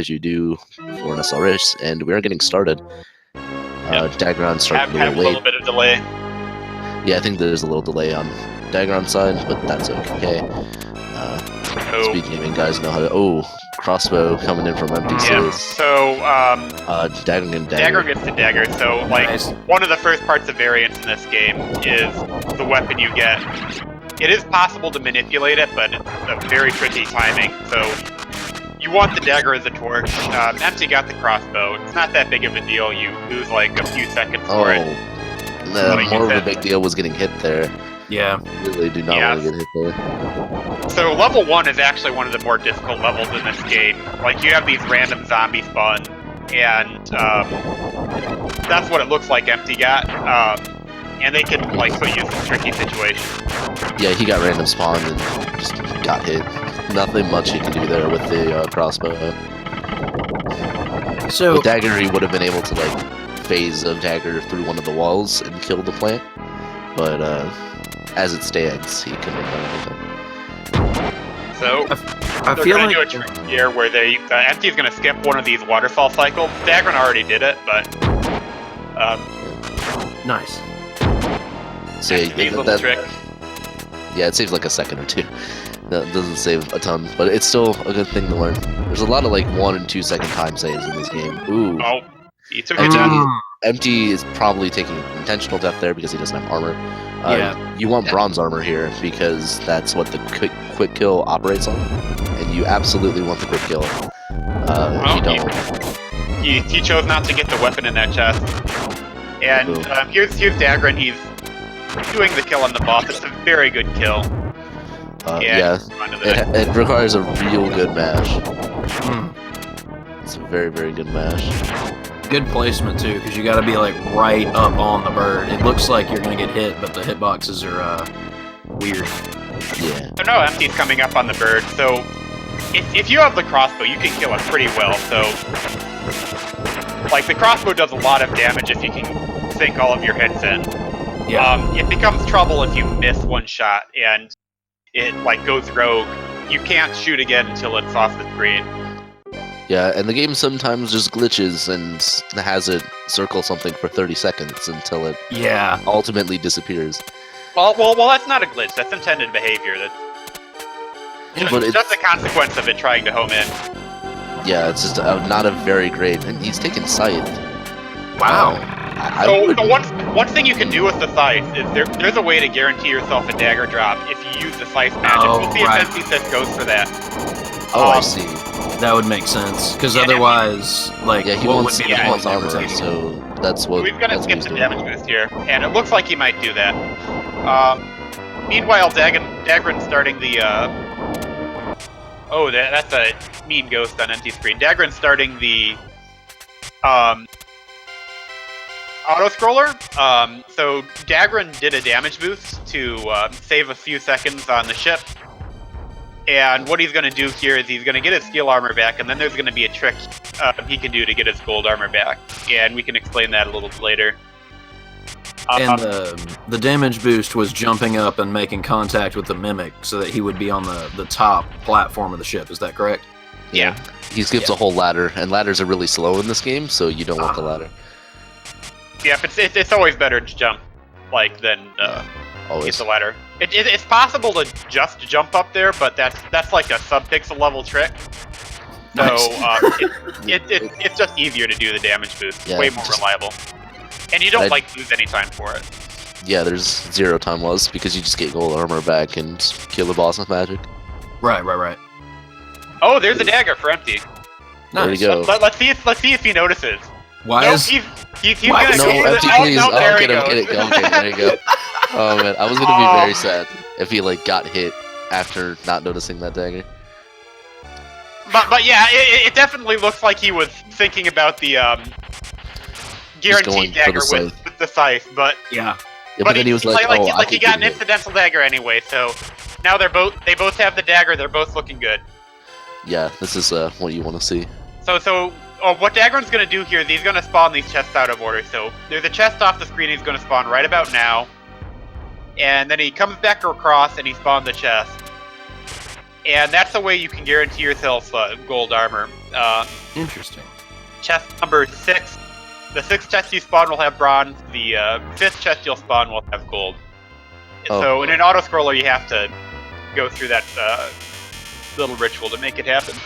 as you do for an SL race, and we are getting started. d4gr0n started Have a little bit of delay. Yeah, I think there's a little delay on d4gr0n's side, but that's okay. SpeedGaming guys know how to. Oh, crossbow coming in from emptysys. Yeah. So d4gr0n d4gr0n gets the dagger. So like one of the first parts of variance in this game is the weapon you get. It is possible to manipulate it, but it's a very tricky timing. So you want the dagger as a torch. Empty got the crossbow. It's not that big of a deal. You lose like a few seconds for it. More of a big deal was getting hit there. Yeah. Really do not want to get hit there. So level 1 is actually one of the more difficult levels in this game. Like, you have these random zombies spawn, and that's what it looks like Empty got. And they can, like, put you in some tricky situations. Yeah, he got random spawned and just got hit. Nothing much he can do there with the crossbow. So with dagger, he would have been able to, like, phase of dagger through one of the walls and kill the plant. But, as it stands, he couldn't have done anything. So, I they're feel gonna like do a trick here where Empty's gonna skip one of these waterfall cycles. d4gr0n already did it, but nice. So little trick. Yeah, it saves like a second or two. That doesn't save a ton, but it's still a good thing to learn. There's a lot of like 1 and 2 second time saves in this game. Ooh. Oh, he took it down. Empty is probably taking intentional death there because he doesn't have armor. You want bronze armor here because that's what the quick kill operates on, and you absolutely want the quick kill. If you don't. He chose not to get the weapon in that chest. And here's d4gr0n. He's doing the kill on the boss. It's a very good kill. It requires a real good mash. It's a very, very good mash. Good placement too, because you got to be like right up on the bird. It looks like you're gonna get hit, but the hitboxes are weird. Yeah. So no Empty's coming up on the bird. So if you have the crossbow, you can kill it pretty well. So like the crossbow does a lot of damage if you can sink all of your hits in. Yeah. It becomes trouble if you miss one shot and it like goes rogue. You can't shoot again until it's off the screen. Yeah, and the game sometimes just glitches and has it circle something for 30 seconds until it ultimately disappears. Well, that's not a glitch. That's intended behavior. It's just a consequence of it trying to home in. Yeah, it's just not a very great... And he's taken Scythe. Wow. So one thing you can do with the Scythe is there's a way to guarantee yourself a dagger drop if you use the Scythe magic. We'll see if emptysys goes for that. I see. That would make sense, because otherwise, like, he wants armor, so that's what... We've got to skip the damage boost here, and it looks like he might do that. Meanwhile, d4gr0n's starting the, Oh, that's a mean ghost on empty screen. d4gr0n's starting the, auto-scroller. So d4gr0n did a damage boost to, save a few seconds on the ship. And what he's going to do here is he's going to get his steel armor back, and then there's going to be a trick he can do to get his gold armor back. And we can explain that a little bit later. And the damage boost was jumping up and making contact with the Mimic so that he would be on the top platform of the ship. Is that correct? Yeah. He skips a whole ladder, and ladders are really slow in this game, so you don't want the ladder. Yeah, it's always better to jump, like, than get the ladder. It's possible to just jump up there, but that's like a sub-pixel level trick. So it's just easier to do the damage boost. It's way more reliable. And you don't lose any time for it. Yeah, there's 0 time loss because you just get gold armor back and kill the boss with magic. Right. Oh, there's a dagger for empty. Nice. There you go. Let's see if he notices. Why is he's gonna go empty, please. No, there you go. Okay, there you go. Oh man, I was gonna be very sad if he like got hit after not noticing that dagger. But yeah, it definitely looks like he was thinking about the guaranteed dagger with the scythe, but but then he was like, he got an incidental dagger anyway. So now they both have the dagger. They're both looking good. Yeah, this is what you want to see. So what d4gr0n's going to do here is he's going to spawn these chests out of order. So there's a chest off the screen he's going to spawn right about now. And then he comes back across and he spawns the chest. And that's the way you can guarantee yourself gold armor. Interesting. Chest number 6. The 6th chest you spawn will have bronze. The 5th chest you'll spawn will have gold. So in an auto-scroller, you have to go through that little ritual to make it happen.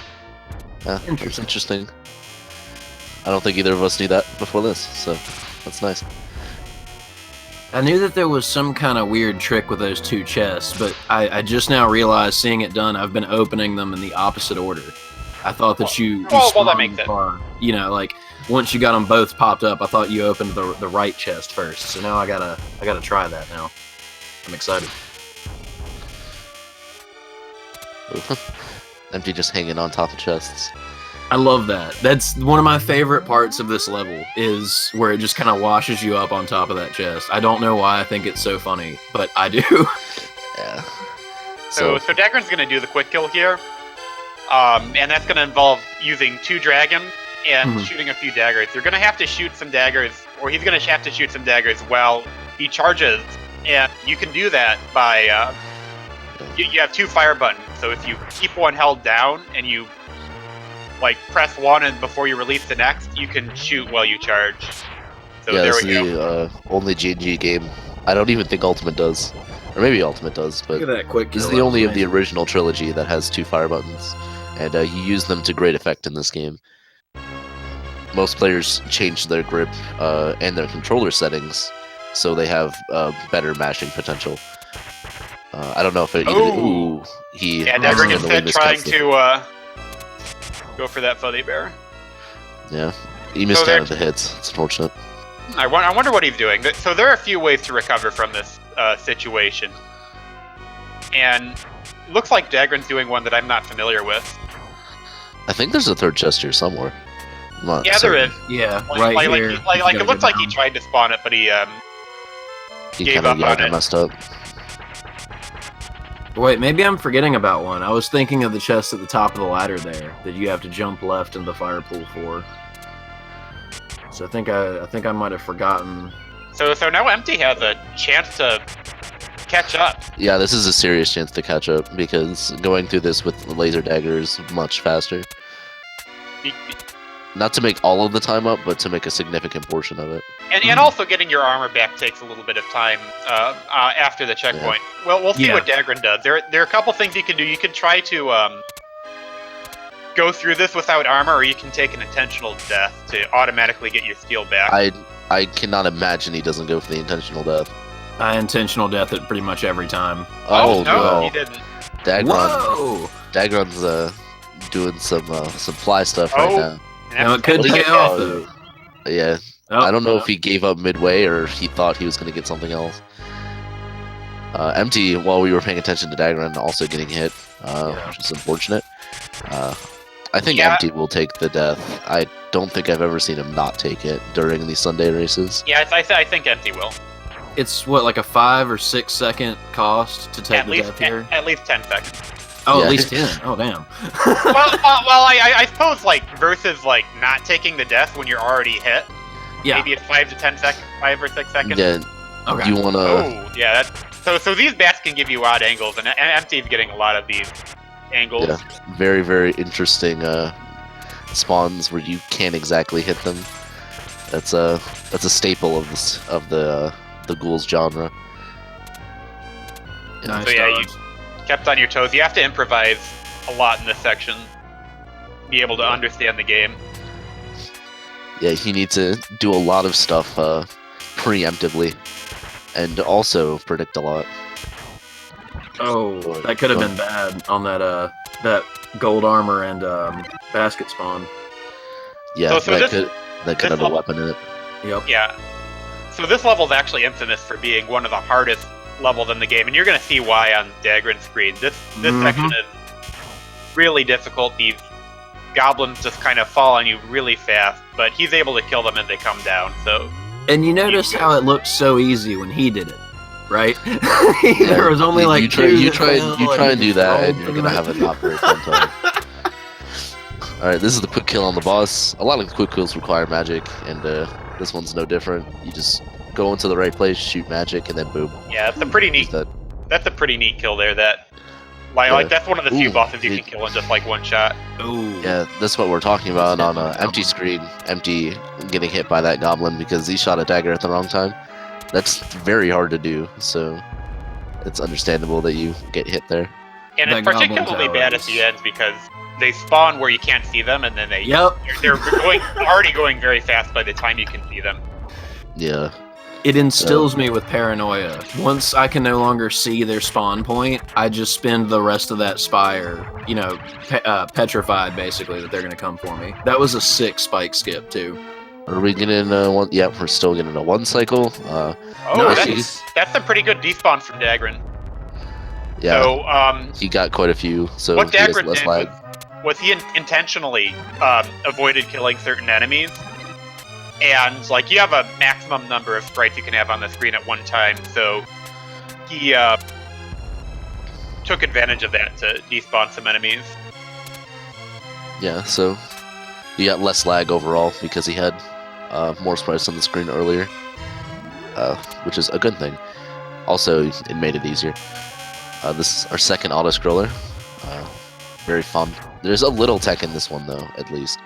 Yeah, that's interesting. I don't think either of us knew that before this, so that's nice. I knew that there was some kind of weird trick with those 2 chests, but I just now realized, seeing it done, I've been opening them in the opposite order. I thought that well, that makes sense. You know, like, once you got them both popped up, I thought you opened the right chest first. So now I gotta try that now. I'm excited. Empty just hanging on top of chests. I love that. That's one of my favorite parts of this level, is where it just kind of washes you up on top of that chest. I don't know why I think it's so funny, but I do. Yeah. So d4gr0n's going to do the quick kill here, and that's going to involve using 2 dragons and shooting a few daggers. You're going to have to shoot some daggers, or he's going to have to shoot some daggers while he charges, and you can do that by, you have 2 fire buttons, so if you keep one held down and you like press 1 and before you release the next, you can shoot while you charge. So yeah, there it's we go. The only G&G game. I don't even think Ultimate does. Or maybe Ultimate does, but Look at that quick kill. This is the only of the original trilogy that has 2 fire buttons. And you use them to great effect in this game. Most players change their grip and their controller settings so they have better mashing potential. I don't know if it even... Yeah, d4gr0n instead trying to go for that fuzzy bear. Yeah, he missed out on the hits. It's unfortunate. I wonder what he's doing. So there are a few ways to recover from this situation. And it looks like d4gr0n's doing one that I'm not familiar with. I think there's a 3rd chest here somewhere. Yeah, there is. Yeah, like here. It looks like he tried to spawn it, but he gave up on it. Messed up. Wait, maybe I'm forgetting about one. I was thinking of the chest at the top of the ladder there that you have to jump left in the fire pool for. So I think I might have forgotten. So now Empty has a chance to catch up. Yeah, this is a serious chance to catch up because going through this with laser dagger is much faster. Not to make all of the time up, but to make a significant portion of it. And also getting your armor back takes a little bit of time after the checkpoint. Yeah. Well, we'll see what d4gr0n does. There are a couple things you can do. You can try to go through this without armor, or you can take an intentional death to automatically get your steel back. I cannot imagine he doesn't go for the intentional death. I intentional death it pretty much every time. Oh no, he didn't. d4gr0n's doing some fly stuff right now. No, it could pay off though. Yeah. I don't know if he gave up midway or if he thought he was going to get something else. Empty, while we were paying attention to d4gr0n, also getting hit, which is unfortunate. I think Empty will take the death. I don't think I've ever seen him not take it during these Sunday races. Yeah, I think Empty will. It's what, like a 5 or 6 second cost to take the death here? At least 10 seconds. Oh, at least 10. Oh, damn. I suppose, like, versus, like, not taking the death when you're already hit. Yeah. Maybe it's 5 to 10 seconds, 5 or 6 seconds. Yeah. Okay. You wanna... Oh, yeah. So these bats can give you odd angles, and Empty's getting a lot of these angles. Yeah. Very, very interesting spawns where you can't exactly hit them. That's a staple of the ghouls genre. Nice. So yeah, you kept on your toes. You have to improvise a lot in this section. Be able to understand the game. Yeah, you need to do a lot of stuff preemptively, and also predict a lot. Oh, that could have been bad on that gold armor and basket spawn. Yeah, that could have a weapon in it. Yep. Yeah. So this level is actually infamous for being one of the hardest levels in the game, and you're going to see why on d4gr0n's screen. This section is really difficult. These goblins just kind of fall on you really fast, but he's able to kill them as they come down. So. And you notice how it looked so easy when he did it, right? There was only like you try and do that, and you're gonna have a not very fun time. All right, this is the quick kill on the boss. A lot of quick kills require magic, and this one's no different. You just go into the right place, shoot magic, and then boom. Yeah, it's a pretty neat. That's a pretty neat kill there. That Like that's one of the few bosses you can kill in just like one shot. Ooh. Yeah, that's what we're talking about on empty screen. Empty getting hit by that goblin because he shot a dagger at the wrong time. That's very hard to do, so it's understandable that you get hit there. And it's particularly bad at the end because they spawn where you can't see them, and then they're already going very fast by the time you can see them. Yeah. It instills me with paranoia. Once I can no longer see their spawn point, I just spend the rest of that spire, you know, petrified basically that they're going to come for me. That was a sick spike skip too. Are we getting one? Yep, we're still getting a one cycle. That's a pretty good despawn from d4gr0n. Yeah. So he got quite a few. So what d4gr0n d4gr0n did was he intentionally avoided killing certain enemies. And, like, you have a maximum number of sprites you can have on the screen at one time, so he took advantage of that to despawn some enemies. Yeah, so you got less lag overall because he had more sprites on the screen earlier, which is a good thing. Also, it made it easier. This is our second auto-scroller. Very fun. There's a little tech in this one, though, at least.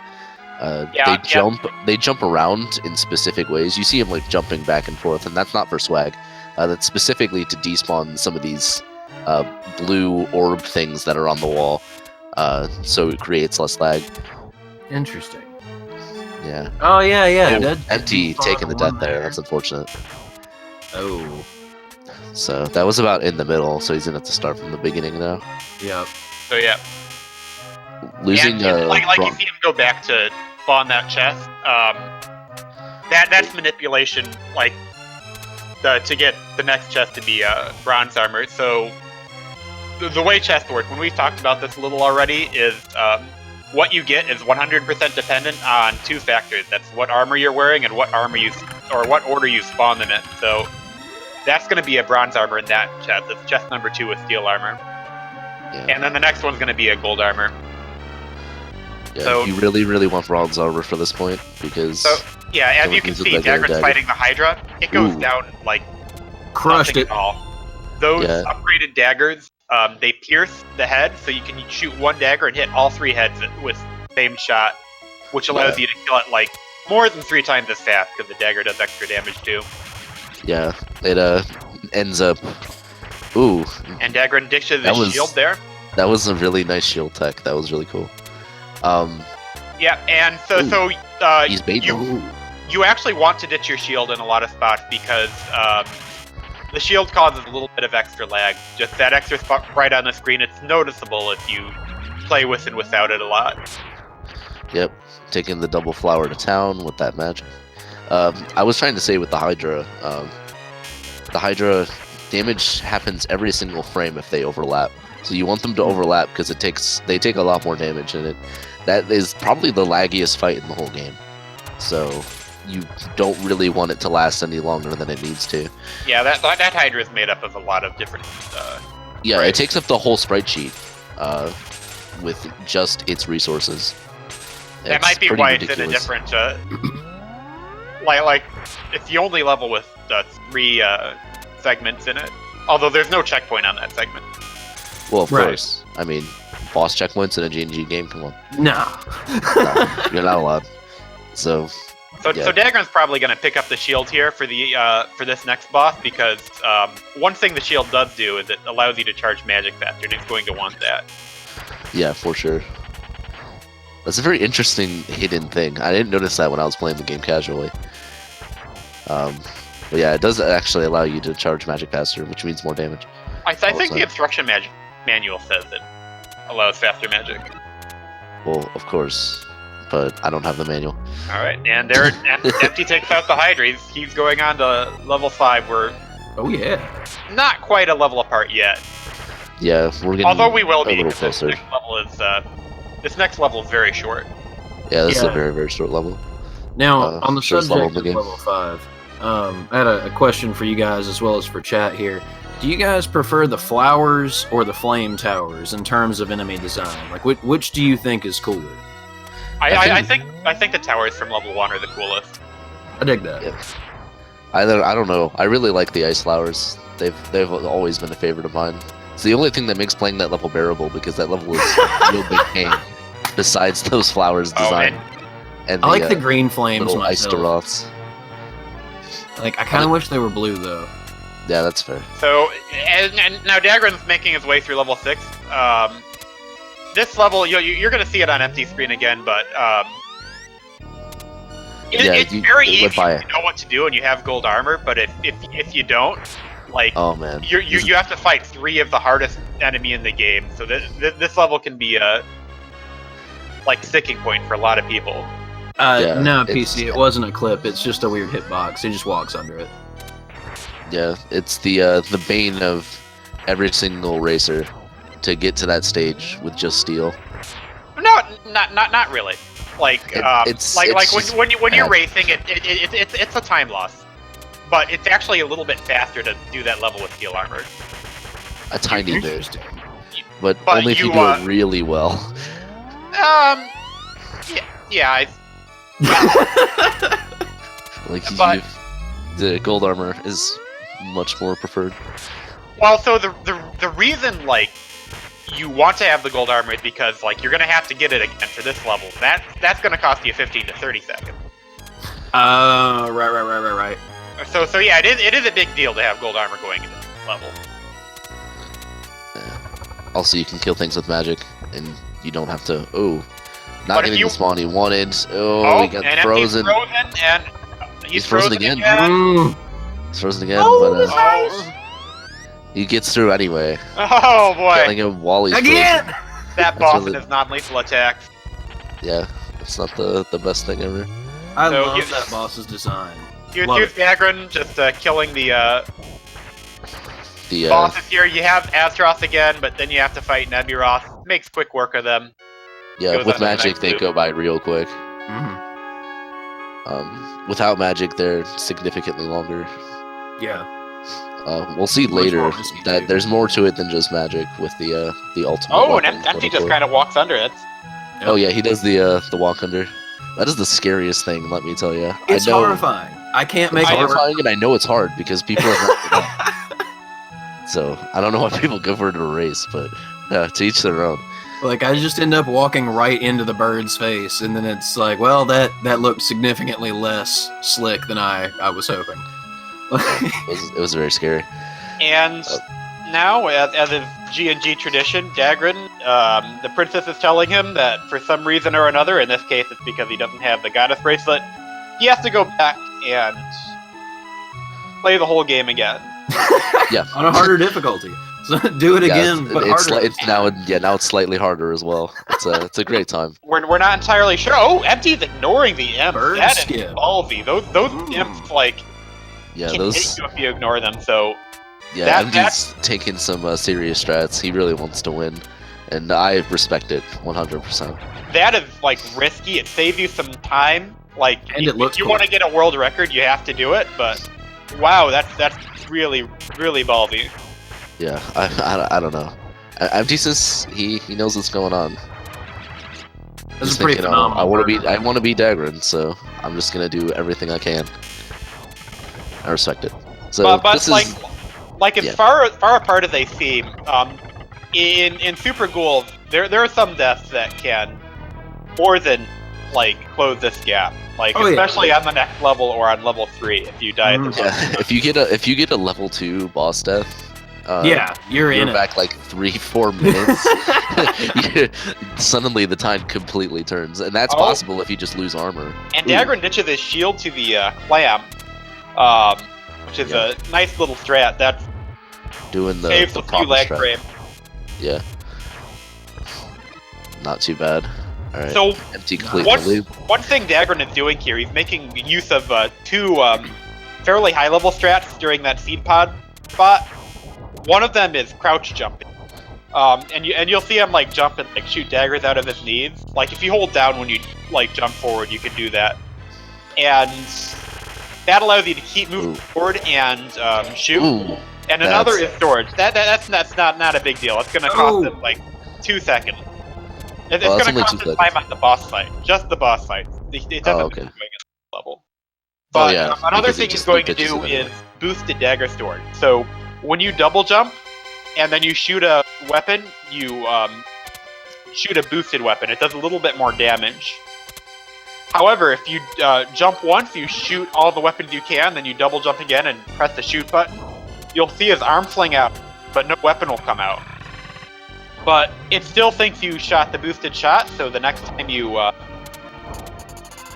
They jump around in specific ways. You see them like jumping back and forth, and that's not for swag. That's specifically to despawn some of these blue orb things that are on the wall, so it creates less lag. Interesting. Yeah. Oh yeah. Empty taking the death there. That's unfortunate. Oh. So that was about in the middle. So he's gonna have to start from the beginning now. Yep. So yeah. Losing like you see him go back to spawn that chest. That's manipulation, like to get the next chest to be bronze armor. So the way chests work, when we've talked about this a little already, is what you get is 100% dependent on two factors. That's what armor you're wearing and what what order you spawn them in. So that's going to be a bronze armor in that chest. It's chest number 2 with steel armor. Yeah. And then the next one's going to be a gold armor. Yeah, so, you really want bronze armor for this point, because... So, yeah, as you can see, d4gr0n's fighting the Hydra. It goes down, like, crushed it. At all. Those upgraded daggers, they pierce the head, so you can shoot one dagger and hit all 3 heads with the same shot, which allows you to kill it, like, more than 3 times as fast, because the dagger does extra damage, too. Yeah, it ends up... Ooh. And d4gr0n dishes his shield there. That was a really nice shield tech. That was really cool. Yeah, and so he's baiting. You actually want to ditch your shield in a lot of spots because the shield causes a little bit of extra lag. Just that extra spot right on the screen, it's noticeable if you play with and without it a lot. Yep, taking the double flower to town with that magic. I was trying to say with the Hydra damage happens every single frame if they overlap. So you want them to overlap because they take a lot more damage, and that is probably the laggiest fight in the whole game. So you don't really want it to last any longer than it needs to. Yeah, that Hydra is made up of a lot of different. Yeah, sprites. It takes up the whole sprite sheet with just its resources. That might be why it's in a different. Like it's the only level with 3 segments in it. Although there's no checkpoint on that segment. Well, of course. I mean, boss checkpoints in a G&G game, come on. Nah. No, you're not allowed. So d4gr0n's probably going to pick up the shield here for this next boss, because one thing the shield does do is it allows you to charge magic faster, and it's going to want that. Yeah, for sure. That's a very interesting hidden thing. I didn't notice that when I was playing the game casually. But yeah, it does actually allow you to charge magic faster, which means more damage. I think the instruction manual says it allows faster magic. Well, of course, but I don't have the manual. All right, and there, Empty takes out the Hydra. He's going on to level 5. We're not quite a level apart yet. Yeah, we're getting. Although we will be, a little closer. This next level is very short. Yeah, this is a very short level. Now, on the subject of level 5, I had a question for you guys as well as for chat here. Do you guys prefer the flowers or the flame towers in terms of enemy design? Like, which do you think is cooler? I think the towers from level 1 are the coolest. I dig that. Yeah. I don't know. I really like the ice flowers. They've always been a favorite of mine. It's the only thing that makes playing that level bearable, because that level is a real big pain. Besides those flowers design. And I like the green flames little ice myself. Doroths. Like, I kind of wish they were blue, though. Yeah, that's fair. So, and now d4gr0n's making his way through level 6. This level, you're going to see it on empty screen again, but it's very easy if you know what to do and you have gold armor, but if you don't, like, oh man, you have to fight 3 of the hardest enemy in the game, so this level can be a sticking point for a lot of people. No, PC, it wasn't a clip, it's just a weird hitbox, it just walks under it. Yeah, it's the bane of every single racer to get to that stage with just steel. No, not really. Like, when you're racing, it's a time loss, but it's actually a little bit faster to do that level with steel armor. A tiny bit, but only if you do it really well. Yeah. The gold armor is much more preferred. Well, so the reason you want to have the gold armor is because you're gonna have to get it again for this level. That's gonna cost you 15 to 30 seconds. Right. So yeah, it is a big deal to have gold armor going into this level. Also, you can kill things with magic, and you don't have to. Oh, not getting the spawn he wanted. Oh, he got frozen. And he's frozen again. He's frozen again, but he gets through anyway. Oh boy! Killing him while he's again. Frozen. That boss and his non-lethal attacks. Yeah, it's not the best thing ever. I love that boss's design. Use d4gr0n just killing the bosses here. You have Astaroth again, but then you have to fight Neburoth. Makes quick work of them. Yeah, with magic they go by real quick. Without magic, they're significantly longer. Yeah. We'll see later that there's more to it than just magic with the ultimate. Oh, and Empty just kind of walks under it. Yep. Oh yeah, he does the walk under. That is the scariest thing, let me tell you. It's horrifying. I can't make it horrifying, and I know it's hard because people have not. So I don't know why people go for it in a race, but to each their own. Like, I just end up walking right into the bird's face, and then it's like, well, that looked significantly less slick than I was hoping. It was very scary. And now, as of G&G tradition, d4gr0n, the princess is telling him that for some reason or another, in this case it's because he doesn't have the goddess bracelet, he has to go back and play the whole game again. Yeah. On a harder difficulty. So do it again, but harder. Now it's slightly harder as well. It's a great time. We're not entirely sure. Oh, Empty's ignoring the imps. That is skip. ballsy. Those imps can hit you if you ignore them. So yeah, Empty's taking some serious strats. He really wants to win, and I respect it 100%. That is risky. It saves you some time. And it looks if you want to get a world record, you have to do it. But wow, that's really ballsy. Yeah, I don't know. emptysys, he knows what's going on. This is pretty phenomenal. I want to be d4gr0n, so I'm just gonna do everything I can. I respect it. So, but as far apart as they seem, in Super Ghouls, there are some deaths that can more than close this gap. Especially on the next level or on level 3 if you die at the if you get a level 2 boss death. You're in back 3-4 minutes. Suddenly the tide completely turns, and that's possible if you just lose armor. And d4gr0n ditches his shield to the clam, which is a nice little strat. That's doing saves a few lag frame. Yeah, not too bad. All right. So Empty completely. One thing d4gr0n is doing here, he's making use of 2 fairly high level strats during that seed pod spot. One of them is crouch jumping, and you'll see him jump and shoot daggers out of his knees. If you hold down when you jump forward, you can do that, and that allows you to keep moving forward and shoot. And another is storage. That's not a big deal. It's gonna cost him 2 seconds. It's gonna cost him time on the boss fight, just the boss fight. It doesn't going in the level. But another thing he's going to do is boosted dagger storage. So when you double jump, and then you shoot a weapon, you shoot a boosted weapon. It does a little bit more damage. However, if you jump once, you shoot all the weapons you can, then you double jump again and press the shoot button, you'll see his arm fling out, but no weapon will come out. But it still thinks you shot the boosted shot, so the next time you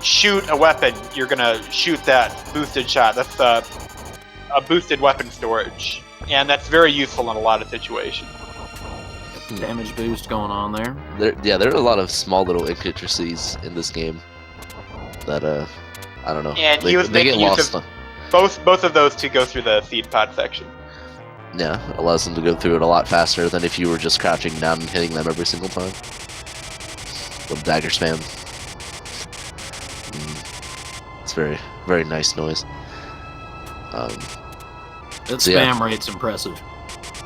shoot a weapon, you're gonna shoot that boosted shot. That's a boosted weapon storage, and that's very useful in a lot of situations. Damage boost going on there. There are a lot of small little intricacies in this game that I don't know. And he was making use of both of those to go through the seed pod section. Yeah, allows them to go through it a lot faster than if you were just crouching down and hitting them every single time. With dagger spam. It's very, very nice noise. That spam rate's impressive.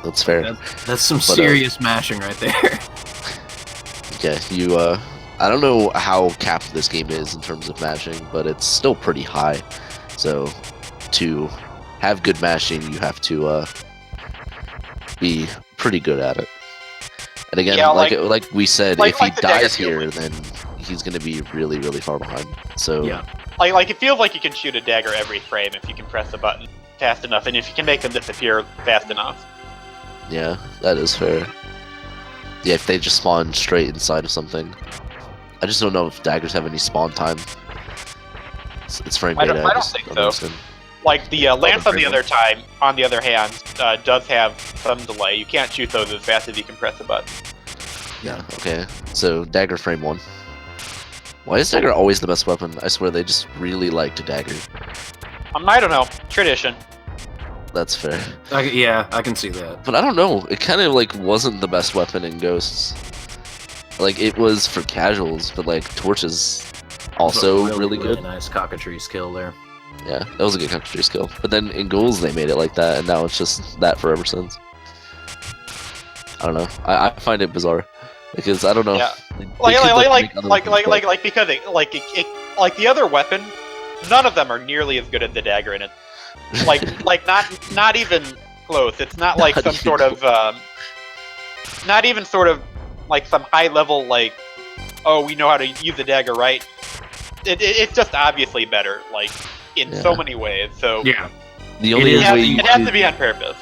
That's fair. That's some serious mashing right there. Yeah, I don't know how capped this game is in terms of mashing, but it's still pretty high. So, to have good mashing, you have to be pretty good at it. And again, like we said, if he dies here, then he's going to be really, really far behind. So yeah, like it feels like you can shoot a dagger every frame if you can press the button fast enough, and if you can make them disappear fast enough. Yeah, that is fair. Yeah, if they just spawn straight inside of something. I just don't know if daggers have any spawn time. It's frame rate. I don't think so. Like the lance on the other hand, does have some delay. You can't shoot those as fast as you can press a button. Yeah. Okay. So dagger frame 1. Why is dagger always the best weapon? I swear they just really like to dagger. I don't know. Tradition. That's fair. Yeah, I can see that. But I don't know. It kind of like wasn't the best weapon in Ghosts. Like it was for casuals, but like torches also really good. Nice cockatrice skill there. Yeah, that was a good cockatrice skill. But then in Ghouls they made it like that, and now it's just that for ever since. I don't know. I find it bizarre because I don't know. Yeah. Because the other weapon, none of them are nearly as good as the dagger in it. Not even close. It's not like some sort of not even sort of like some high level like, oh, we know how to use the dagger right. It's just obviously better, like in so many ways. So yeah, the only way it has to be on purpose.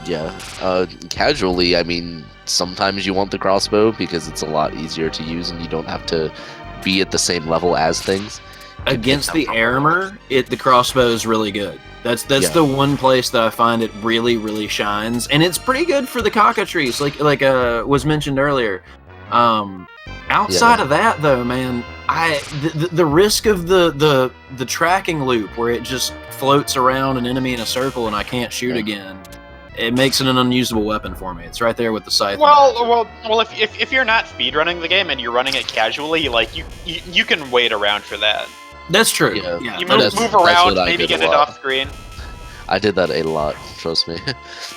Yeah, casually, I mean, sometimes you want the crossbow because it's a lot easier to use and you don't have to be at the same level as things. Against the armor, the crossbow is really good. That's the one place that I find it really, really shines, and it's pretty good for the cockatrice, like was mentioned earlier. Outside of that, though, man, the risk of the tracking loop where it just floats around an enemy in a circle and I can't shoot again, it makes it an unusable weapon for me. It's right there with the scythe. Well, if you're not speedrunning the game and you're running it casually, like you can wait around for that. That's true. Yeah. You move around, maybe get it off screen. I did that a lot, trust me.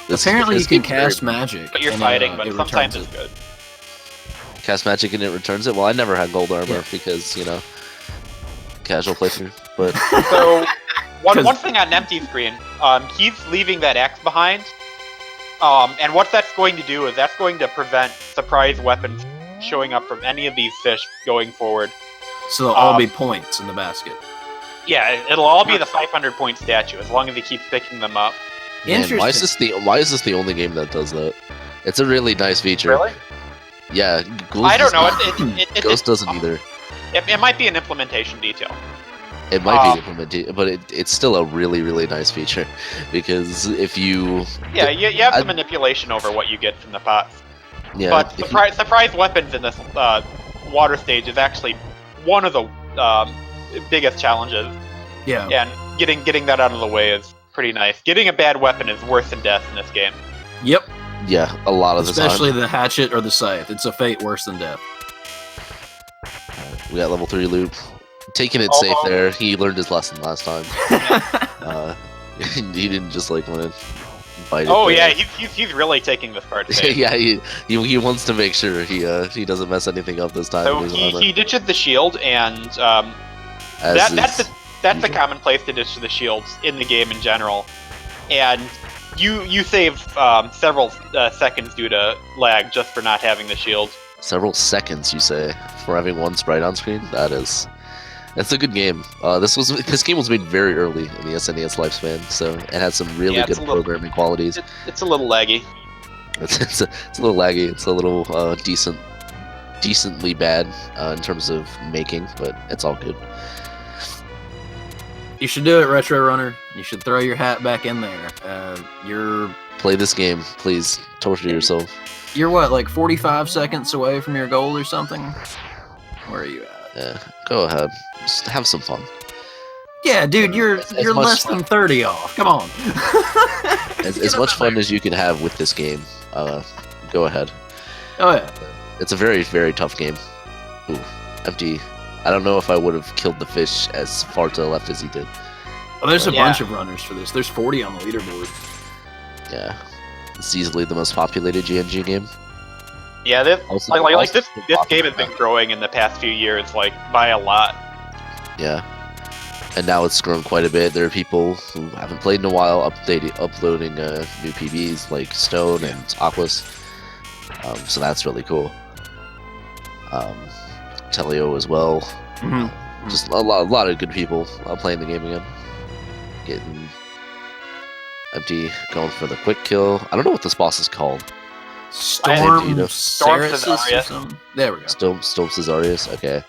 Apparently you can cast magic. But you're fighting, but sometimes it's good. Cast magic and it returns it? Well, I never had gold armor because, you know, casual playthrough. But so, one thing on empty screen, he's leaving that axe behind. And what that's going to do is that's going to prevent surprise weapons showing up from any of these fish going forward. So they'll all be points in the basket. Yeah, it'll all be the 500-point statue as long as he keeps picking them up. Man, why is this the only game that does that? It's a really nice feature. Really? Yeah, I don't know. Ghost doesn't either. It might be an implementation detail. It might be an implementation, but it's still a really, really nice feature because if you you have the manipulation over what you get from the pots. Yeah, but surprise weapons in this water stage is actually one of the biggest challenges. Yeah. And getting that out of the way is pretty nice. Getting a bad weapon is worse than death in this game. Yep. Yeah, a lot of the time. Especially the hatchet or the scythe. It's a fate worse than death. We got level 3 loop. Taking it safe there. He learned his lesson last time. He didn't just like want to bite it. Oh yeah, he's really taking this part safe. Yeah, he wants to make sure he doesn't mess anything up this time. So he ditches the shield, and that's the common place to ditch the shields in the game in general. And You save several seconds due to lag just for not having the shield. Several seconds, you say, for having one sprite on screen? That's a good game. This game was made very early in the SNES lifespan, so it has some really good programming qualities. It's a little laggy. It's a little laggy. It's a little decently bad in terms of making, but it's all good. You should do it, Retro Runner. You should throw your hat back in there. Play this game, please. Torture yourself. You're what, like 45 seconds away from your goal or something? Where are you at? Yeah, go ahead. Just have some fun. Yeah, dude, you're less than 30 off. Come on. as much fun as you can have with this game, go ahead. Oh yeah. It's a very, very tough game. Ooh, empty. I don't know if I would have killed the fish as far to the left as he did. Oh, there's a bunch of runners for this. There's 40 on the leaderboard. Yeah. It's easily the most populated GNG game. Yeah, this game has been growing in the past few years, like, by a lot. Yeah. And now it's grown quite a bit. There are people who haven't played in a while uploading new PBs like Stone and Aquas. So that's really cool. Telio as well. Mm-hmm. Just a lot of good people playing the game again. Getting empty, going for the quick kill. I don't know what this boss is called. Storm Cesarius. There we go. Storm Cesarius. Okay,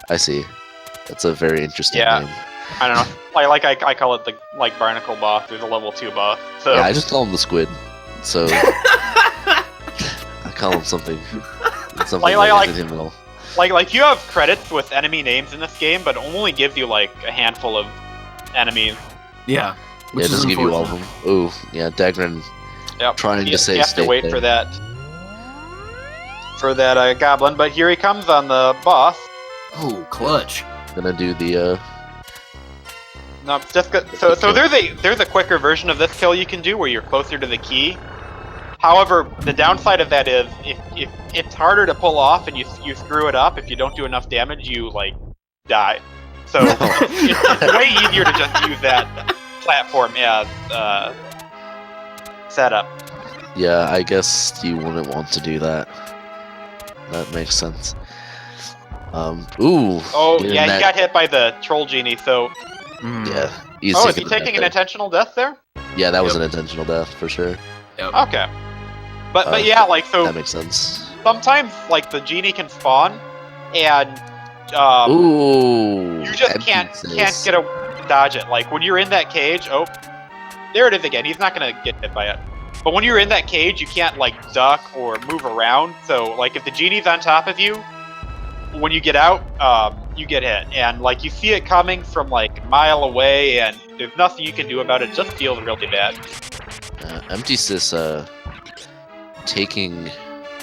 I see. That's a very interesting name. I don't know. I call it the barnacle boss. There's a level 2 boss. So yeah, I just call him the squid. So I call him something. Like you have credits with enemy names in this game, but only gives you like a handful of enemies. Yeah. Which it doesn't give you all of them. Ooh, yeah, d4gr0n. Yep. Trying to say you have to wait there. for that goblin, but here he comes on the boss. Oh, clutch! Gonna do the No, it's just good. So there's a quicker version of this kill you can do where you're closer to the key. However, the downside of that is if it's harder to pull off and you screw it up. If you don't do enough damage, you like die. So it's way easier to just use that platform as setup. Yeah, I guess you wouldn't want to do that. That makes sense. Ooh. Oh yeah, he got hit by the troll genie. So. Yeah. Oh, is he taking an intentional death there? Yeah, that was an intentional death for sure. Yep. Okay. But yeah, like so. That makes sense. Sometimes like the genie can spawn, and ooh, you just can't get a dodge it. Like when you're in that cage, oh, there it is again. He's not gonna get hit by it. But when you're in that cage, you can't like duck or move around. So like if the genie's on top of you, when you get out, you get hit, and like you see it coming from like a mile away, and there's nothing you can do about it. It just feels really bad. emptysys taking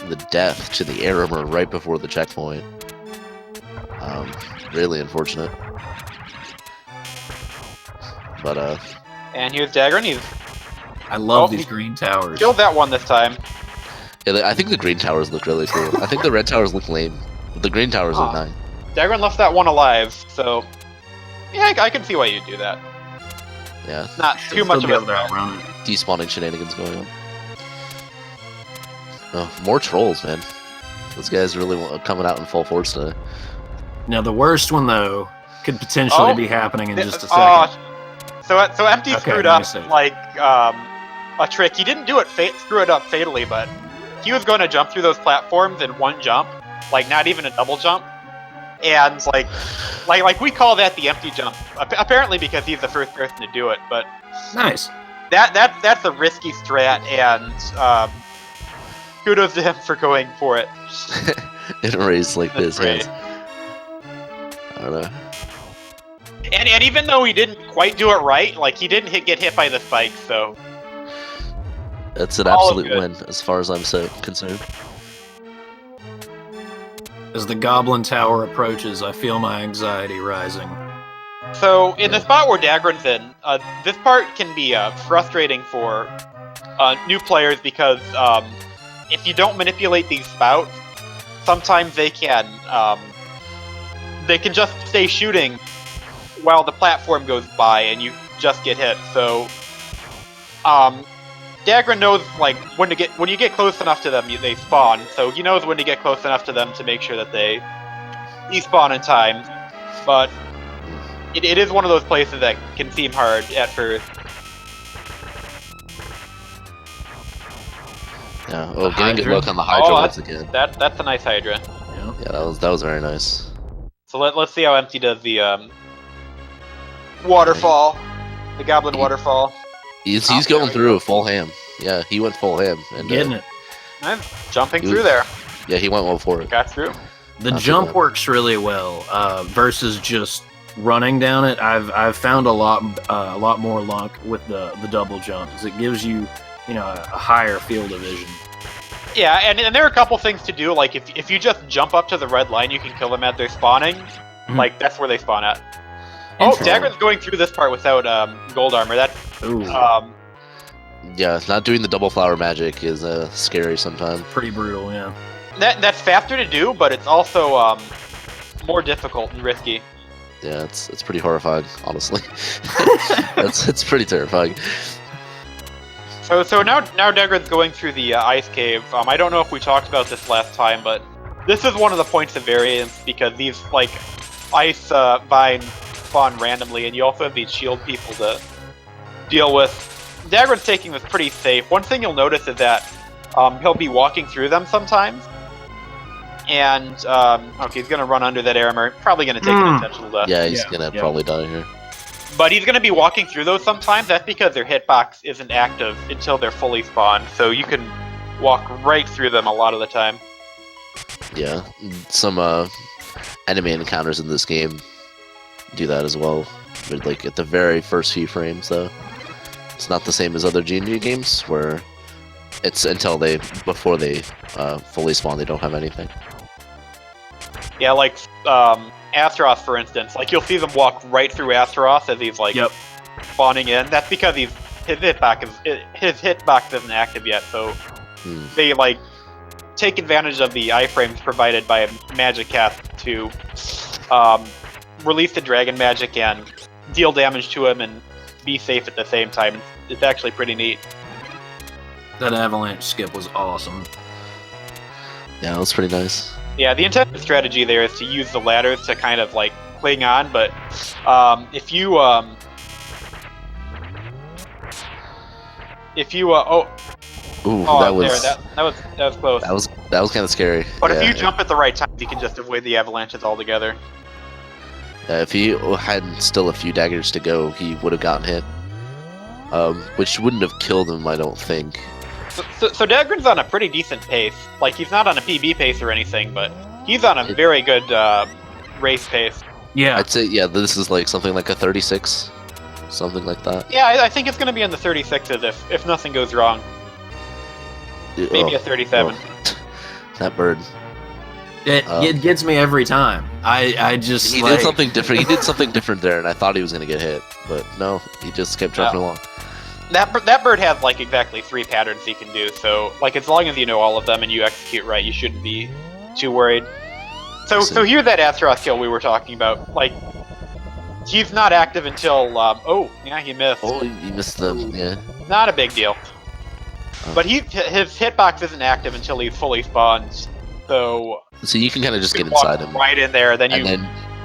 the death to the air armor right before the checkpoint. Really unfortunate. But and here's d4gr0n. I love these green towers. Killed that one this time. Yeah, I think the green towers look really cool. I think the red towers look lame, but the green towers look nice. d4gr0n left that one alive, so yeah, I can see why you do that. Yeah. Not too much of a despawning shenanigans going on. Oh, more trolls, man. Those guys really coming out in full force today. Now the worst one though could potentially be happening in just a second. So empty screwed up like a trick. He didn't do it screw it up fatally, but he was going to jump through those platforms in one jump, like not even a double jump, and like we call that the empty jump. Apparently because he's the first person to do it, but nice. That's a risky strat, and kudos to him for going for it. In a race like this, yes. I don't know. And even though he didn't quite do it right, like he didn't get hit by the spike, so that's an absolute win as far as I'm concerned. As the Goblin Tower approaches, I feel my anxiety rising. So in the spot where d4gr0n's in, this part can be frustrating for new players because if you don't manipulate these spouts, sometimes they can just stay shooting while the platform goes by and you just get hit. So d4gr0n knows like when you get close enough to them, they spawn. So he knows when to get close enough to them to make sure that they despawn in time. But it is one of those places that can seem hard at first. Yeah. Oh, getting a good look on the Hydra once again. That's a nice Hydra. Yeah, that was very nice. So let's see how Empty does the waterfall, the Goblin waterfall. He's going through full ham. Yeah, he went full ham and getting it. I'm jumping through there. Yeah, he went well for it. Got through. The jump works really well versus just running down it. I've found a lot more luck with the double jump because it gives you a higher field of vision. Yeah, and there are a couple things to do. Like if you just jump up to the red line, you can kill them as they're spawning. Like that's where they spawn at. Oh, d4gr0n's going through this part without gold armor. That's yeah, not doing the double flower magic is scary sometimes. Pretty brutal, yeah. That's faster to do, but it's also more difficult and risky. Yeah, it's pretty horrifying, honestly. it's pretty terrifying. So now d4gr0n's going through the ice cave. I don't know if we talked about this last time, but this is one of the points of variance because these like ice vines spawn randomly, and you also have these shield people to deal with. d4gr0n's taking this pretty safe. One thing you'll notice is that he'll be walking through them sometimes, and okay, he's gonna run under that armor. Probably gonna take an intentional death. Yeah, he's gonna probably die here. But he's gonna be walking through those sometimes. That's because their hitbox isn't active until they're fully spawned, so you can walk right through them a lot of the time. Yeah, some enemy encounters in this game do that as well. But like at the very first few frames, though, it's not the same as other G&G games where it's before they fully spawn, they don't have anything. Yeah, like Astaroth, for instance. Like you'll see them walk right through Astaroth as he's like spawning in. That's because his hitbox isn't active yet, so they like take advantage of the iframes provided by Magic Cast to release the dragon magic and deal damage to him and be safe at the same time. It's actually pretty neat. That avalanche skip was awesome. Yeah, it was pretty nice. Yeah, the intended strategy there is to use the ladders to kind of like cling on, but if you that was close. That was kind of scary. But if you jump at the right time, you can just avoid the avalanches altogether. If he had still a few daggers to go, he would have gotten hit, which wouldn't have killed him, I don't think. So d4gr0n's on a pretty decent pace. Like, he's not on a PB pace or anything, but he's on a very good race pace. Yeah. I'd say, this is like something like a 36, something like that. Yeah, I think it's going to be in the 36s if nothing goes wrong. Maybe a 37. That bird. It gets me every time. I just he did something different. He did something different there, and I thought he was going to get hit, but no, he just kept trucking along. That bird has like exactly 3 patterns he can do, so like as long as you know all of them and you execute right, you shouldn't be too worried. So here's that Astaroth kill we were talking about. Like, he's not active until he missed. Oh, he missed them. Yeah. Not a big deal. But his hitbox isn't active until he's fully spawned. So you can kind of just get inside him. Right in there, then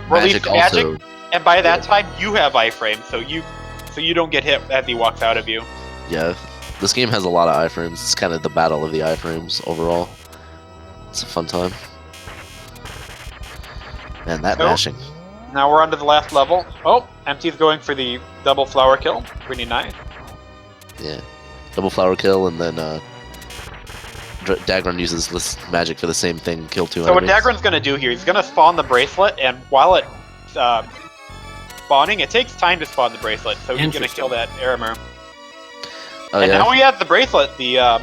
release the magic, and by that time you have iframes, so you don't get hit as he walks out of you. Yeah, this game has a lot of iframes. It's kind of the battle of the iframes overall. It's a fun time. Man, that mashing. Now we're on to the last level. Oh, Empty's going for the double flower kill. Pretty nice. Yeah, double flower kill, and then d4gr0n uses this magic for the same thing, kill 2 enemies. So what d4gr0n's going to do here, he's going to spawn the bracelet, and while it's spawning, it takes time to spawn the bracelet, so he's going to kill that armor. Now he has the bracelet, the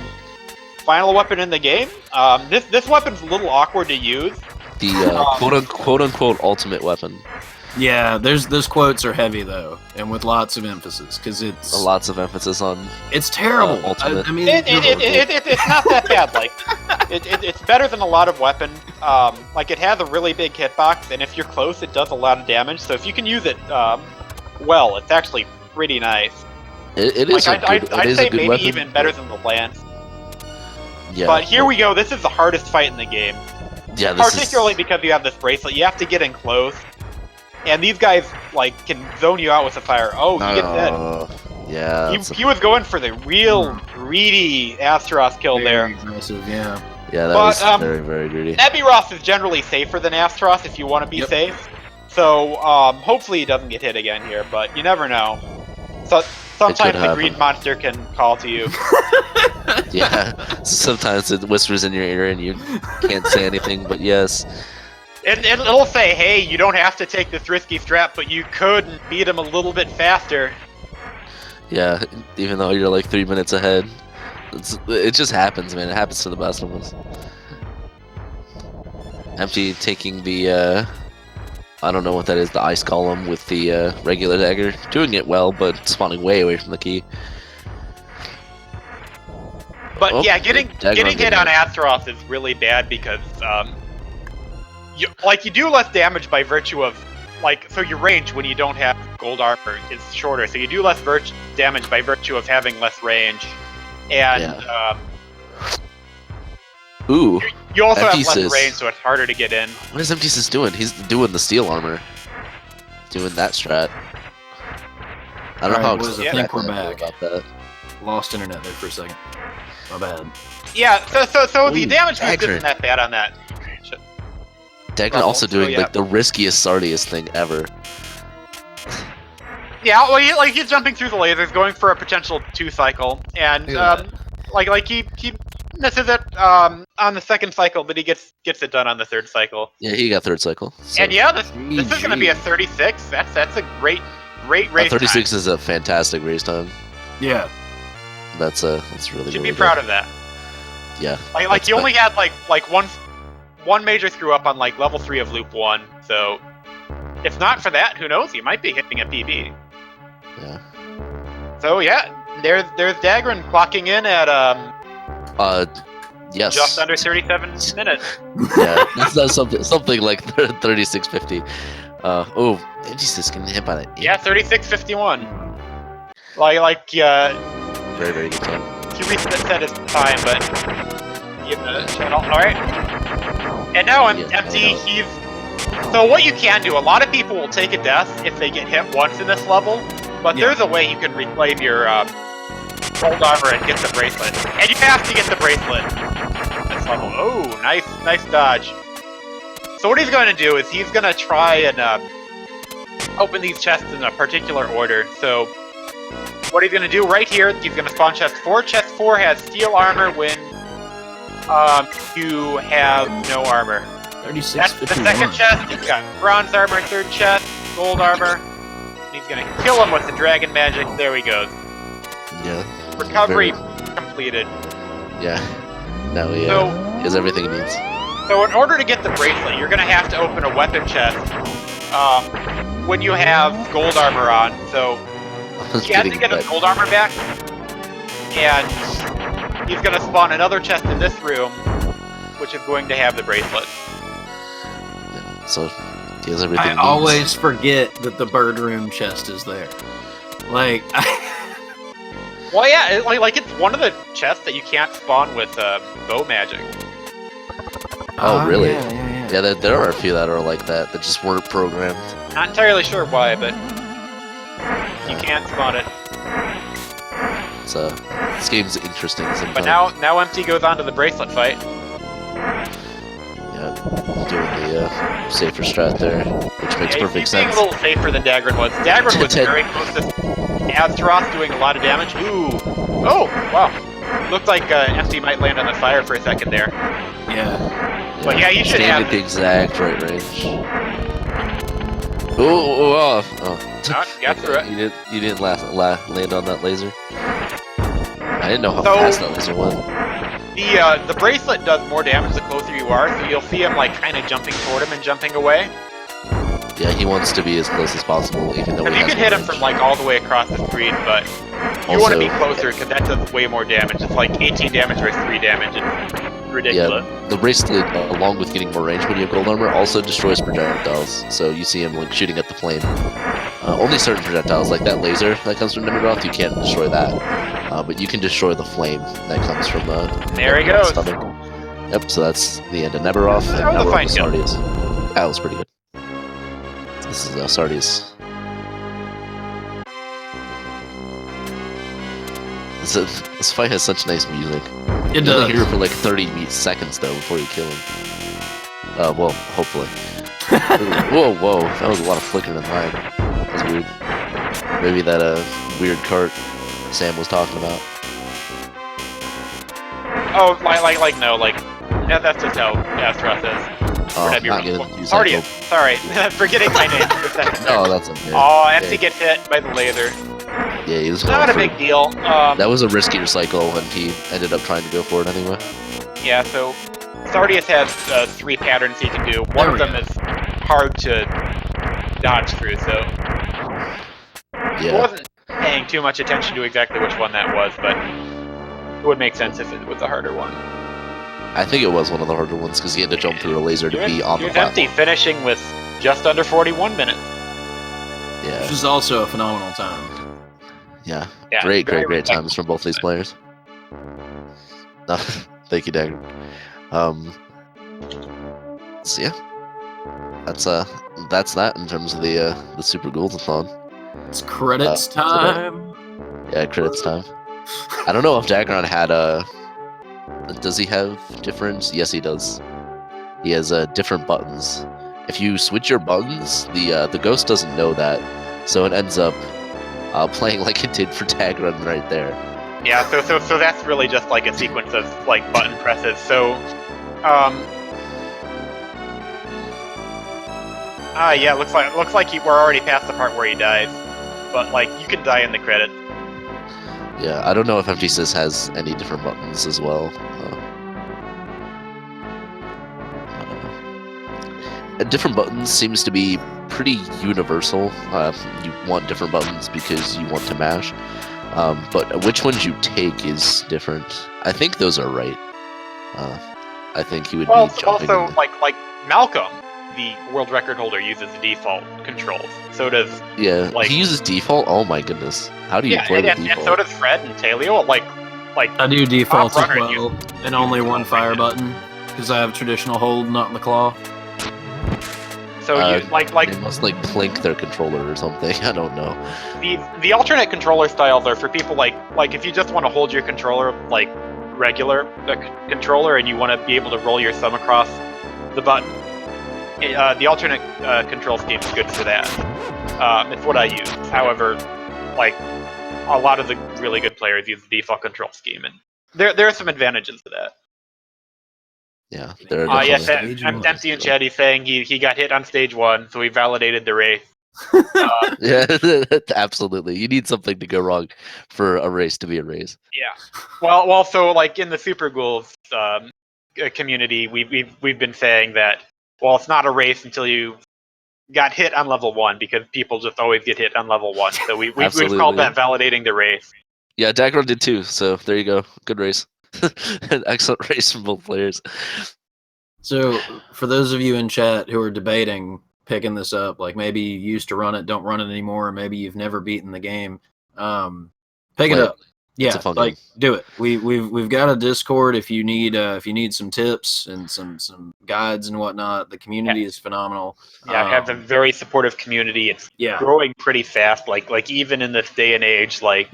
final weapon in the game. This weapon's a little awkward to use. The quote-unquote ultimate weapon. Yeah, those quotes are heavy though, and with lots of emphasis, because it's lots of emphasis on. It's terrible. Ultimate. I mean, it's not that bad. Like, it's better than a lot of weapons. Like, it has a really big hitbox, and if you're close, it does a lot of damage. So if you can use it well, it's actually pretty nice. It is. I'd say maybe weapon, even better than the lance. Yeah. But here we go. This is the hardest fight in the game. Yeah. Particularly because you have this bracelet, you have to get in close, and these guys like can zone you out with a fire. Oh, he gets hit. Yeah. He was going for the real greedy Astaroth kill very there. Aggressive, yeah. Yeah, that was very, very greedy. Nebiroth is generally safer than Astaroth if you want to be safe. So hopefully he doesn't get hit again here, but you never know. So sometimes the greed monster can call to you. Yeah, sometimes it whispers in your ear and you can't say anything, but yes. It'll say, hey, you don't have to take this risky strat, but you could beat him a little bit faster. Yeah, even though you're like 3 minutes ahead. It just happens, man. It happens to the best of us. Empty taking the, I don't know what that is, the ice column with the regular dagger. Doing it well, but spawning way away from the key. But yeah, getting hit on Astaroth is really bad because, you do less damage by virtue of, so your range when you don't have gold armor is shorter, so you do less damage by virtue of having less range. And, ooh. You also have less range, so it's harder to get in. What is emptysys doing? He's doing the steel armor. Doing that strat. I don't know how I think we're back. About that. Lost internet there for a second. My bad. Yeah, so the damage boost isn't that bad on that. d4gr0n also doing like the riskiest, sardiest thing ever. Yeah, well, he's jumping through the lasers, going for a potential 2-cycle, and he misses it on the 2nd cycle, but he gets it done on the 3rd cycle. Yeah, he got 3rd cycle. So. And yeah, this is going to be a 36. That's a great race 36 time. Is a fantastic race time. Yeah, that's really. Should be proud of that. Yeah. He only had one major screw up on level 3 of loop 1, so if not for that, who knows? He might be hitting a PB. Yeah. So yeah, there's d4gr0n clocking in at yes, just under 37 minutes. Yeah, that's something like 36:50. Oh, emptysys getting hit by that. Yeah, 36:51. Very, very good time. He reset his time, but give the channel. All right. And now empty. So what you can do, a lot of people will take a death if they get hit once in this level, but there's a way you can reclaim your gold armor and get the bracelet. And you have to get the bracelet this level. Oh, nice dodge. So what he's going to do is he's going to try and open these chests in a particular order. So what he's going to do right here, he's going to spawn chest 4. Chest 4 has steel armor when you have no armor. 36, that's the 2nd chest. He's got bronze armor. 3rd chest, gold armor. And he's gonna kill him with the dragon magic. There he goes. Yeah. Recovery completed. Yeah. Now he has everything he needs. So in order to get the bracelet, you're gonna have to open a weapon chest when you have gold armor on. So he has to get his gold armor back, and he's gonna spawn another chest in this room, which is going to have the bracelet. So he has everything. I always forget that the bird room chest is there. Well, yeah, it's one of the chests that you can't spawn with bow magic. Oh, really? Yeah, there are a few that are like that just weren't programmed. Not entirely sure why, but you can't spawn it. So this game's interesting sometimes. But now Empty goes on to the bracelet fight. Yeah, doing the safer strat there, which makes perfect sense. He's being a little safer than d4gr0n was. d4gr0n was very close to Astaroth doing a lot of damage. Ooh! Oh, wow. Looked like Empty might land on the fire for a second there. Yeah. But yeah, you should have at the exact right range. Oh! No, you got through it. You didn't land on that laser. I didn't know how fast that laser went. The bracelet does more damage the closer you are, so you'll see him kind of jumping toward him and jumping away. Yeah, he wants to be as close as possible, even though he you can hit him from all the way across the screen, but you want to be closer because that does way more damage. It's 18 damage versus 3 damage. It's ridiculous. Yeah, the bracelet, along with getting more range when you have gold armor, also destroys projectiles. So you see him shooting at the flame. Only certain projectiles, like that laser that comes from Nemiroth, you can't destroy that. But you can destroy the flame that comes from there he goes. Stomach. Yep, so that's the end of Nemiroth, and now we're on to Sardius. That was pretty good. This is Sardius. This fight has such nice music. It does. You hear it for like 30 seconds though before you kill him. Well, hopefully. Whoa, whoa, that was a lot of flickering in line. That was weird. Maybe that weird cart Sam was talking about. Oh, yeah, that's just how Astaroth is. Oh, sorry, forgetting my name for a second. No, that's okay. Oh, Empty gets hit by the laser. Yeah, he was not a big deal. That was a riskier cycle, and he ended up trying to go for it anyway. Yeah, so Sardius has 3 patterns he can do. One of them is hard to dodge through, so I wasn't paying too much attention to exactly which one that was, but it would make sense if it was a harder one. I think it was one of the harder ones because he had to jump through a laser to be on the platform. Empty finishing with just under 41 minutes. Yeah. Which is also a phenomenal time. Yeah. Great times from both these players. No, thank you, d4gr0n. So yeah, that's that in terms of the Super Ghouls'athon. It's credits time. Yeah, credits time. I don't know if d4gr0n had does he have different? Yes, he does. He has different buttons. If you switch your buttons, the ghost doesn't know that, so it ends up playing like it did for d4gr0n right there. Yeah, so that's really just like a sequence of like button presses. So, yeah, looks like we're already past the part where he dies, but like you can die in the credits. Yeah, I don't know if emptysys has any different buttons as well. Different buttons seems to be pretty universal. You want different buttons because you want to mash. But which ones you take is different. I think those are right. I think he would be jumping. Also, like Malcolm, the world record holder, uses the default controls. So does he uses default. Oh my goodness, how do you play the default? And so does Fred and Talio. Like I do default as well, and only one fire button because I have traditional hold, not in the claw. So you they must like plink their controller or something. I don't know. The alternate controller styles are for people like if you just want to hold your controller like regular controller and you want to be able to roll your thumb across the button. The alternate control scheme is good for that. It's what I use. However, like a lot of the really good players use the default control scheme, and there are some advantages to that. Yeah, there are definitely. Yes, I'm Empty in chat. He's saying he got hit on stage 1, so he validated the race. Yeah, absolutely. You need something to go wrong for a race to be a race. Yeah. Well, so like in the Super Ghouls community, we've been saying that it's not a race until you got hit on level 1 because people just always get hit on level 1. So we've called that validating the race. Yeah, d4gr0n did too. So there you go. Good race. An excellent race from both players. So for those of you in chat who are debating picking this up, like maybe you used to run it, don't run it anymore, or maybe you've never beaten the game, pick it up. Yeah, like game. Do it. We've got a Discord if you need some tips and some guides and whatnot. The community is phenomenal. Yeah, I have a very supportive community. It's growing pretty fast. Like even in this day and age, like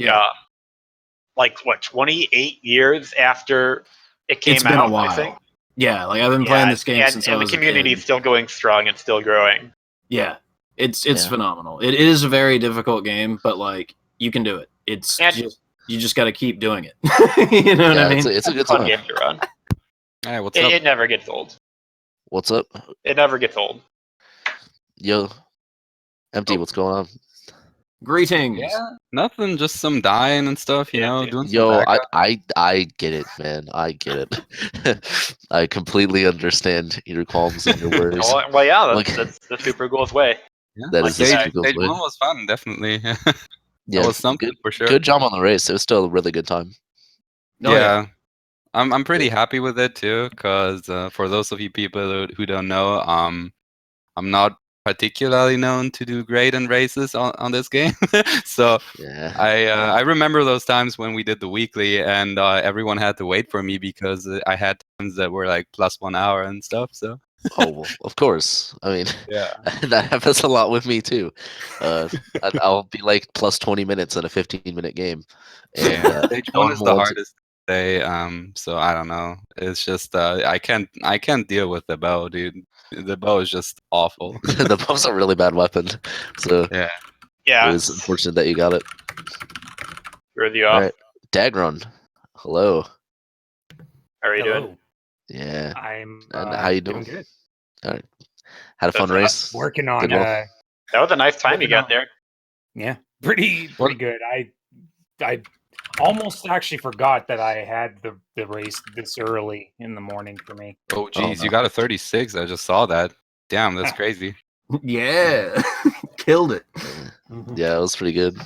what 28 years after it came out. It's been a while. I think. Yeah, like I've been playing this game since I was a kid. And the community is still going strong and still growing. Yeah, it's phenomenal. It is a very difficult game, but like you can do it. It's you just got to keep doing it. You know what I mean? It's a good fun game to run. Hey, what's up? It never gets old. What's up? It never gets old. Yo, Empty, what's going on? Greetings. Yeah, nothing, just some dying and stuff, you know. Doing some I get it, man. I get it. I completely understand your qualms and your worries. Well, yeah, that's the Super Ghouls way. Yeah, that is the Super Ghouls way. Stage 1 was fun, definitely. Yeah, that was something for sure. Good job on the race. It was still a really good time. Yeah. I'm pretty happy with it too, because for those of you people who don't know, I'm not particularly known to do great in races on this game. So yeah. I remember those times when we did the weekly, and everyone had to wait for me because I had times that were like +1 hour and stuff. So. Oh, well, of course. I mean, Yeah, that happens a lot with me too. I'll be like plus 20 minutes in a 15-minute game. And, yeah. Stage no 1 one is the wants it. hardest to say. So I don't know. It's just I can't deal with the bow, dude. The bow is just awful. The bow's a really bad weapon. So Yeah. Yeah. it was unfortunate that you got it. Screw you All off. right, d4gr0n. Hello. How are you doing? Yeah. I'm And how you doing? good. All right. Had a fun That's race. Working on That was a nice time you got there. yeah, pretty good. I almost actually forgot that I had the race this early in the morning for me. Oh geez, you got a 36. I just saw that. Damn, that's crazy. Yeah, killed it. Yeah, it was pretty good.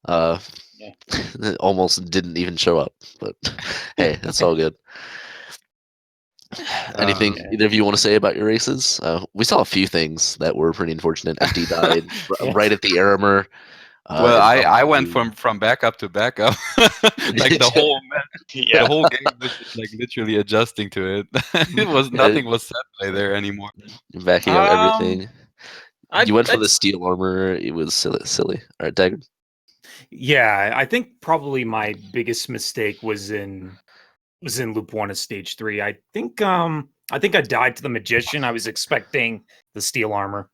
It almost didn't even show up, but hey, that's all good. Anything either of you want to say about your races? We saw a few things that were pretty unfortunate. FD died right at the Aramer. Well, I went from backup to backup, like the whole the whole game was just like literally adjusting to it. It was nothing was set play there anymore. Backing up everything. You went for the steel armor. It was silly. All right, d4gr0n. Yeah, I think probably my biggest mistake was in loop 1 of stage 3. I think I died to the magician. I was expecting the steel armor.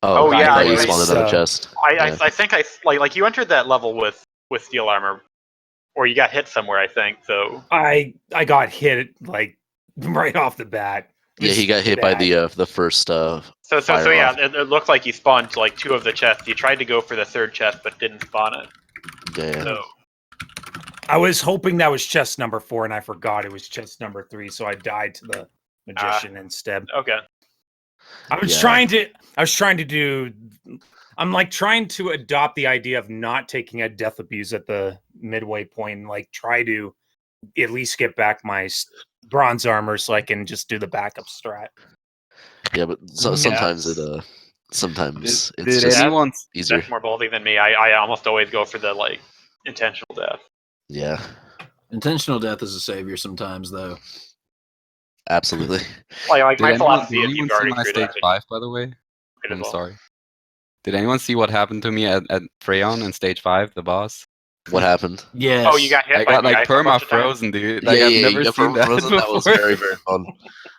Oh yeah, I thought you spawned another chest. I think like you entered that level with steel armor, or you got hit somewhere. I think so. I got hit like right off the bat. Yeah, he got hit by the first. So yeah, it looked like you spawned like 2 of the chests. You tried to go for the 3rd chest, but didn't spawn it. Yeah. So I was hoping that was chest number 4, and I forgot it was chest number 3, so I died to the magician instead. Okay. I was trying to do. I'm like trying to adopt the idea of not taking a death abuse at the midway point, and like try to at least get back my bronze armor so I can just do the backup strat. Yeah, but sometimes sometimes it's did just anyone easier. That's more ballsy than me. I almost always go for the like intentional death. Yeah. Intentional death is a savior sometimes, though. Absolutely. Like did my anyone, philosophy did is anyone you've see already my screwed stage up. 5, by the way? I'm sorry. Did anyone see what happened to me at d4gr0n in stage 5, the boss? What happened? Yes. Oh, you got hit. I got like perma frozen, dude. Like I've never seen that frozen. before. That was very fun.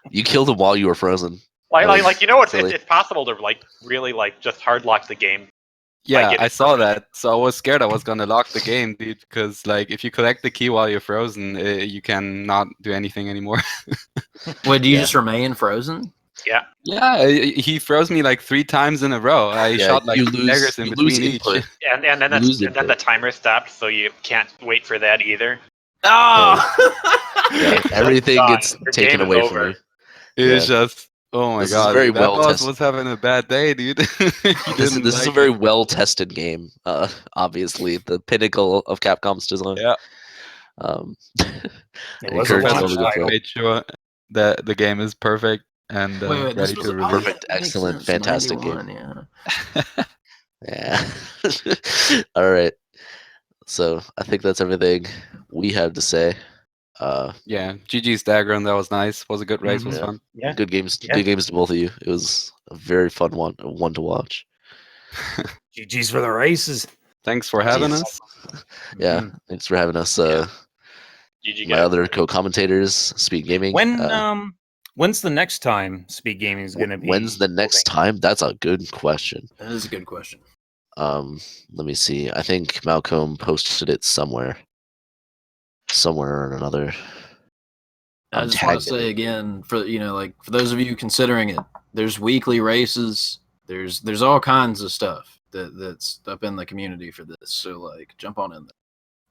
You killed him while you were frozen. Like you know, it's possible to like really like just hard lock the game. Yeah, I saw that, so I was scared I was gonna lock the game, dude. Because like if you collect the key while you're frozen, you can not do anything anymore. Wait, do you just remain frozen? Yeah. Yeah, he froze me like 3 times in a row. I shot like daggers in between each. And then the timer stopped, so you can't wait for that either. Oh! Yeah, everything gets taken away from you. It's just, oh my god, very that well boss tested. was having a bad day, dude. This is a very well tested game. Obviously, the pinnacle of Capcom's design. Yeah. It was a launch title. Made sure that the game is perfect and ready to release. Perfect, excellent, fantastic game. Yeah. Yeah. All right. So I think that's everything we have to say. Yeah, GG's d4gr0n. That was nice. Was a good race. Was fun. Yeah. Good games. Yeah. Good games to both of you. It was a very fun one to watch. GG's for the races. Thanks for having us. Yeah, thanks for having us. GG my other co-commentators, SpeedGaming. When's the next time SpeedGaming is going to be? When's the next time? That's a good question. That is a good question. Let me see. I think Malcolm posted it somewhere or another. I just want to say again, for for those of you considering it, there's weekly races. There's all kinds of stuff that's up in the community for this. So like, jump on in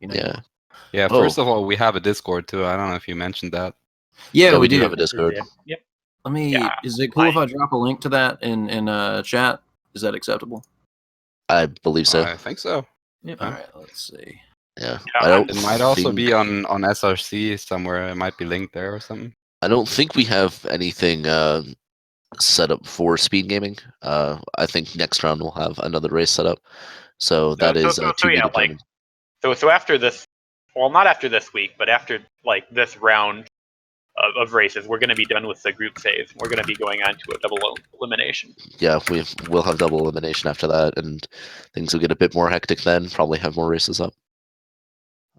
there. Yeah. Yeah. First of all, we have a Discord too. I don't know if you mentioned that. Yeah, we do have a Discord. Yep. Let me. Yeah, is it cool if I drop a link to that in chat? Is that acceptable? I believe so. I think so. Yeah. All right. Let's see. Yeah. It might also be on SRC somewhere. It might be linked there or something. I don't think we have anything set up for SpeedGaming. I think next round we'll have another race set up. So that is to be determined. So after this, well, not after this week, but after like this round of races, we're going to be done with the group phase. We're going to be going on to a double elimination. Yeah, we'll have double elimination after that, and things will get a bit more hectic then. Probably have more races up.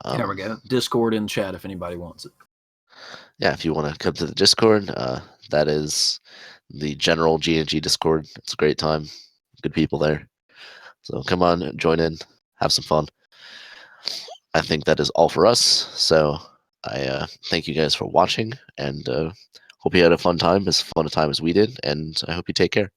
There we go. Discord in chat if anybody wants it. Yeah, if you want to come to the Discord, that is the general G&G Discord. It's a great time. Good people there. So come on, join in, have some fun. I think that is all for us. So I thank you guys for watching, and hope you had a fun time, as fun a time as we did, and I hope you take care.